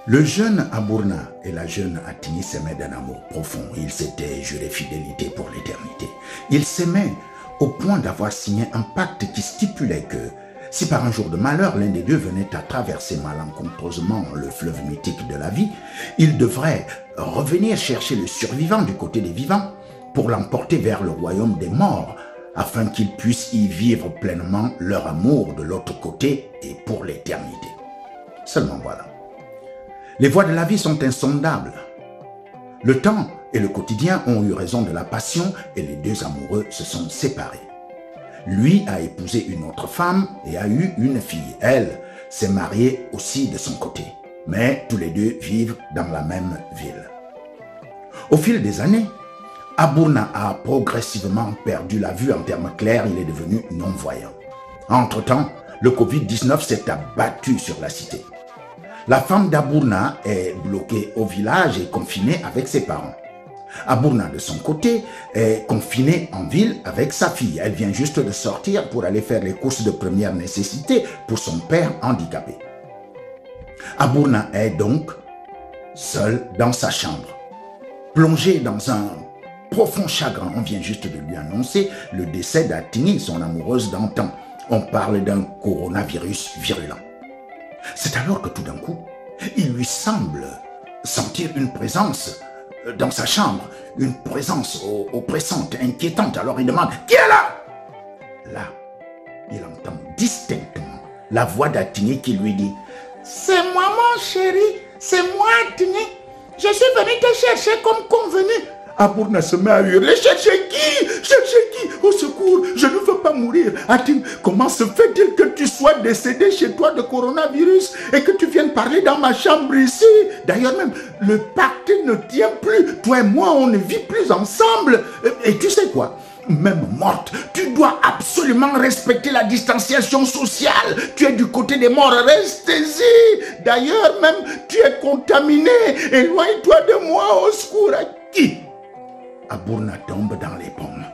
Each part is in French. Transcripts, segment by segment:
Le jeune Abourna et la jeune Atini s'aimaient d'un amour profond. Ils s'étaient jurés fidélité pour l'éternité. Ils s'aimaient au point d'avoir signé un pacte qui stipulait que si par un jour de malheur l'un des deux venait à traverser malencontreusement le fleuve mythique de la vie, il devrait revenir chercher le survivant du côté des vivants pour l'emporter vers le royaume des morts, afin qu'ils puissent y vivre pleinement leur amour de l'autre côté et pour l'éternité. Seulement voilà. Les voies de la vie sont insondables. Le temps et le quotidien ont eu raison de la passion et les deux amoureux se sont séparés. Lui a épousé une autre femme et a eu une fille. Elle s'est mariée aussi de son côté. Mais tous les deux vivent dans la même ville. Au fil des années, Abourna a progressivement perdu la vue en termes clairs. Il est devenu non-voyant. Entre-temps, le Covid-19 s'est abattu sur la cité. La femme d'Abourna est bloquée au village et confinée avec ses parents. Abourna, de son côté, est confinée en ville avec sa fille. Elle vient juste de sortir pour aller faire les courses de première nécessité pour son père handicapé. Abourna est donc seule dans sa chambre, plongée dans un profond chagrin. On vient juste de lui annoncer le décès d'Atini, son amoureuse d'antan. On parle d'un coronavirus virulent. C'est alors que tout d'un coup, il lui semble sentir une présence dans sa chambre, une présence oppressante, inquiétante. Alors il demande « Qui est là ?» Là, il entend distinctement la voix d'Atini qui lui dit « C'est moi mon chéri, c'est moi Atini, je suis venu te chercher comme convenu. » Abourna se met à hurler. Cherchez qui? Cherchez qui? Au secours, je ne veux pas mourir. Atine, comment se fait-il que tu sois décédé chez toi de coronavirus et que tu viennes parler dans ma chambre ici? D'ailleurs même, le pacte ne tient plus. Toi et moi, on ne vit plus ensemble. Et tu sais quoi? Même morte, tu dois absolument respecter la distanciation sociale. Tu es du côté des morts, restez-y. D'ailleurs même, tu es contaminé. Éloigne-toi de moi, au secours. À qui? Abourna tombe dans les pommes.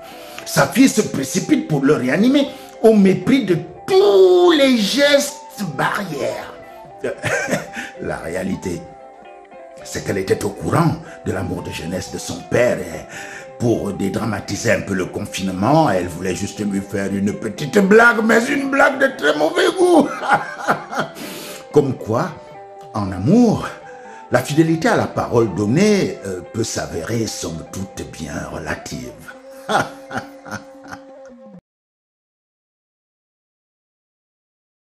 Sa fille se précipite pour le réanimer au mépris de tous les gestes barrières. La réalité, c'est qu'elle était au courant de l'amour de jeunesse de son père et pour dédramatiser un peu le confinement, elle voulait juste lui faire une petite blague, mais une blague de très mauvais goût. Comme quoi, en amour, la fidélité à la parole donnée peut s'avérer somme toute bien relative.